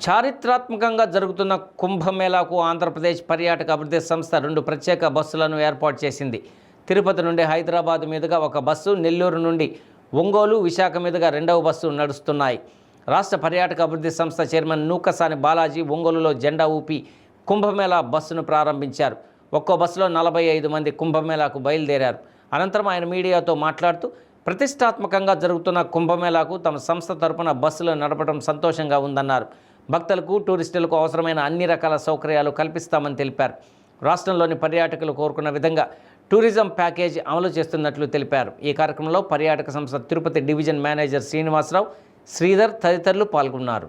చారిత్రాత్మకంగా జరుగుతున్న కుంభమేళాకు ఆంధ్రప్రదేశ్ పర్యాటక అభివృద్ధి సంస్థ 2 ప్రత్యేక బస్సులను ఏర్పాటు చేసింది. తిరుపతి నుండి హైదరాబాద్ మీదుగా ఒక బస్సు, నెల్లూరు నుండి ఒంగోలు, విశాఖ మీదుగా 2వ బస్సు నడుస్తున్నాయి. రాష్ట్ర పర్యాటక అభివృద్ధి సంస్థ చైర్మన్ నూకసాని బాలాజీ ఒంగోలులో జెండా ఊపి కుంభమేళా బస్సును ప్రారంభించారు. ఒక్కో బస్సులో 45 మంది కుంభమేళాకు బయలుదేరారు. అనంతరం ఆయన మీడియాతో మాట్లాడుతూ ప్రతిష్టాత్మకంగా జరుగుతున్న కుంభమేళాకు తమ సంస్థ తరపున బస్సులు నడపడం సంతోషంగా ఉందన్నారు. భక్తులకు, టూరిస్టులకు అవసరమైన అన్ని రకాల సౌకర్యాలు కల్పిస్తామని తెలిపారు. రాష్ట్రంలోని పర్యాటకులు కోరుకున్న విధంగా టూరిజం ప్యాకేజీ అమలు చేస్తున్నట్లు తెలిపారు. ఈ కార్యక్రమంలో పర్యాటక సంస్థ తిరుపతి డివిజన్ మేనేజర్ శ్రీనివాసరావు, శ్రీధర్ తదితరులు పాల్గొన్నారు.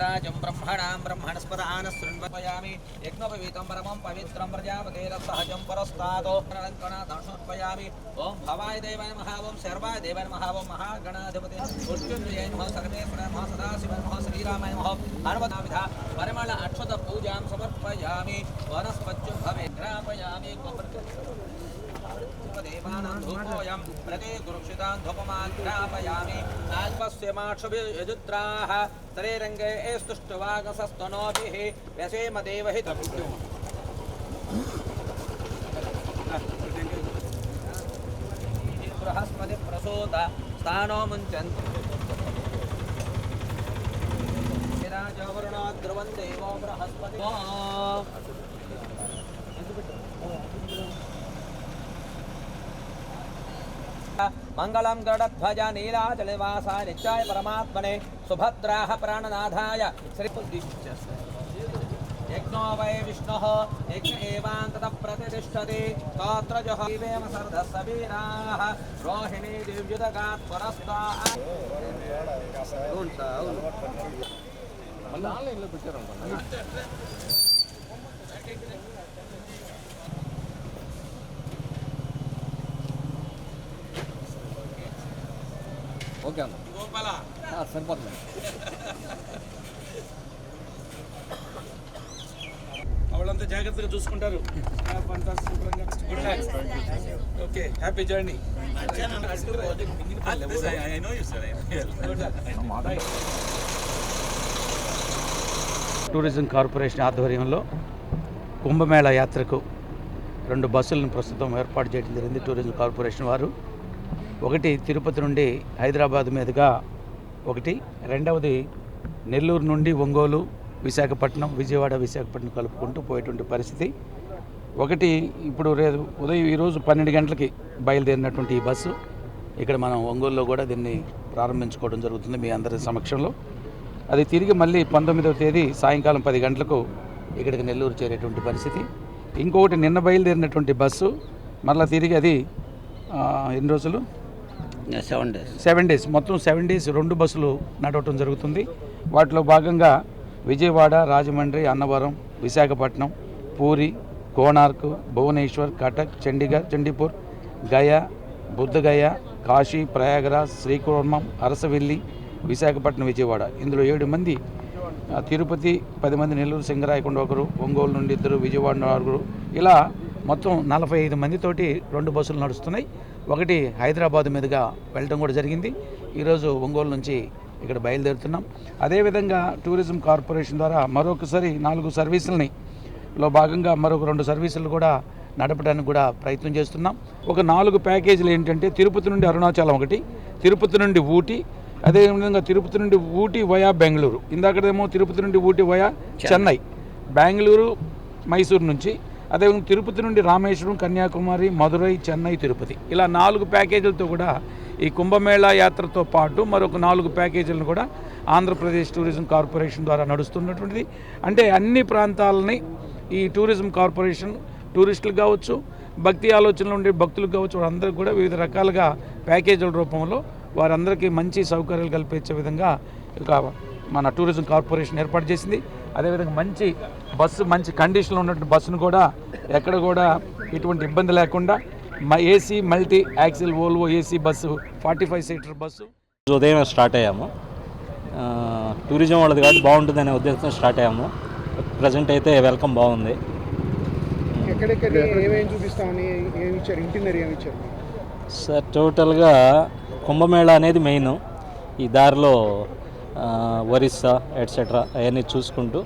రాజం బ్రహ్మణాం బ్రహ్మణస్పదాన శృణ్వయామి యజ్ఞోపవీతం పరమం పవిత్రం ప్రజాపతేన సహజం పరస్తాదో దండోత్పయామి. ఓం భవాయ దేవాయ నమః, ఓం శర్వాయ దేవాయ నమః, ఓం మహాగణాధిపతే మృత్యుంజయాయ నమః, సర్వేశ్వరాయ నమః, సదాశివాయ నమః, శ్రీరామాయ నమః. హనుమతావిధ పరిమళ అక్షత పూజాం సమర్పయామి. వనస్పత్యం భవే గ్రాపయామి. దేవానాం ధూపోయం ప్రతి గురుక్షితాన్ ధూపమాన్ గ్రాపయామి. నాల్పస్యమాక్షుభియుద్రాః శరీరంగే స్తుష్టువాగసస్తనోభిః వ్యసేమ దేవహి బృహస్పతి ప్రసూత స్థానో ముంచంతి రాజవరుణో ధ్రువం దేవో బృహస్పతి. మంగళం గరుడధ్వజ నీలాచలవాస నిత్యాయ పరమాత్మనే సుభద్రాః ప్రాణనాథాయ శ్రీ యజ్ఞో వై విష్ణుః యజ్ఞ ఏవాంతత ప్రతిష్ఠతి స్తోత్రజః వేమ సర్దస్సవీరాః రోహిణీ దివ్యుదగాత్ పరస్తా. ఆన్లైన్లో పెట్టారు. ఓకే అన్న, సరిపోతుంది. వాళ్ళంతా జాగ్రత్తగా చూసుకుంటారు. Okay, happy journey. Tourism corporation ఆధ్వర్యంలో కుంభమేళా యాత్రకు 2 బస్సులను ప్రస్తుతం ఏర్పాటు చేయడం జరిగింది. టూరిజం కార్పొరేషన్ వారు ఒకటి తిరుపతి నుండి హైదరాబాద్ మీదుగా ఒకటి, రెండవది నెల్లూరు నుండి ఒంగోలు, విశాఖపట్నం, విజయవాడ, విశాఖపట్నం కలుపుకుంటూ పోయేటువంటి పరిస్థితి. ఒకటి ఇప్పుడు ఉదయం ఈరోజు 12 గంటలకి బయలుదేరినటువంటి ఈ బస్సు ఇక్కడ మనం ఒంగోలులో కూడా దీన్ని ప్రారంభించుకోవడం జరుగుతుంది మీ అందరి సమక్షంలో. అది తిరిగి మళ్ళీ 19వ తేదీ సాయంకాలం 10 గంటలకు ఇక్కడికి నెల్లూరు చేరేటువంటి పరిస్థితి. ఇంకొకటి నిన్న బయలుదేరినటువంటి బస్సు మళ్ళీ తిరిగి అది ఎన్ని రోజులు, 7 డేస్, మొత్తం 7 డేస్ 2 బస్సులు నడవటం జరుగుతుంది. వాటిలో భాగంగా విజయవాడ, రాజమండ్రి, అన్నవరం, విశాఖపట్నం, పూరి, కోణార్క్, భువనేశ్వర్, కటక్, చండీగఢ్, చండీపూర్, గయా, బుద్ధగయ, కాశీ, ప్రయాగరాజ్, శ్రీకూర్మం, అరసవిల్లి, విశాఖపట్నం, విజయవాడ. ఇందులో 7 మంది తిరుపతి, 10 మంది నెల్లూరు, సింగరాయకొండ 1, ఒంగోలు నుండి 2, విజయవాడ 4, ఇలా మొత్తం 45 మందితోటి 2 బస్సులు నడుస్తున్నాయి. ఒకటి హైదరాబాద్ మీదుగా వెళ్ళడం కూడా జరిగింది. ఈరోజు ఒంగోలు నుంచి ఇక్కడ బయలుదేరుతున్నాం. అదేవిధంగా టూరిజం కార్పొరేషన్ ద్వారా మరొకసారి 4 సర్వీసులని లో భాగంగా మరొక 2 సర్వీసులు కూడా నడపడానికి కూడా ప్రయత్నం చేస్తున్నాం. ఒక 4 ప్యాకేజీలు ఏంటంటే తిరుపతి నుండి అరుణాచలం ఒకటి, తిరుపతి నుండి ఊటీ, అదేవిధంగా తిరుపతి నుండి ఊటీ వయా బెంగళూరు, ఇందాకడేమో తిరుపతి నుండి ఊటీ వయా చెన్నై, బెంగళూరు, మైసూరు నుంచి, అదేవిధంగా తిరుపతి నుండి రామేశ్వరం, కన్యాకుమారి, మదురై, చెన్నై, తిరుపతి, ఇలా 4 ప్యాకేజీలతో కూడా ఈ కుంభమేళా యాత్రతో పాటు మరొక 4 ప్యాకేజీలను కూడా ఆంధ్రప్రదేశ్ టూరిజం కార్పొరేషన్ ద్వారా నడుస్తున్నటువంటిది. అంటే అన్ని ప్రాంతాలని ఈ టూరిజం కార్పొరేషన్ టూరిస్టులు కావచ్చు, భక్తి ఆలోచనలు ఉండే భక్తులకు కావచ్చు, వారందరికీ కూడా వివిధ రకాలుగా ప్యాకేజీల రూపంలో వారందరికీ మంచి సౌకర్యాలు కల్పించే విధంగా మన టూరిజం కార్పొరేషన్ ఏర్పాటు చేసింది. అదేవిధంగా మంచి కండిషన్లో ఉన్నటువంటి బస్సును కూడా ఎక్కడ కూడా ఎటువంటి ఇబ్బంది లేకుండా AC multi axle Volvo AC bus 45 seater bus ఉదయం స్టార్ట్ అయ్యాము. టూరిజం వాళ్ళది కాబట్టి బాగుంటుందనే ఉద్దేశంతో స్టార్ట్ అయ్యాము. ప్రజెంట్ అయితే వెల్కమ్ బాగుంది. ఎక్కడెక్కడ ఏమేమి చూపిస్తామని ఏమి ఇచ్చారు, ఇంటినరీ ఏమి ఇచ్చారు సార్? టోటల్గా కుంభమేళా అనేది మెయిన్. ఈ దారిలో ఒరిస్సా ఎట్సెట్రా అవన్నీ చూసుకుంటూ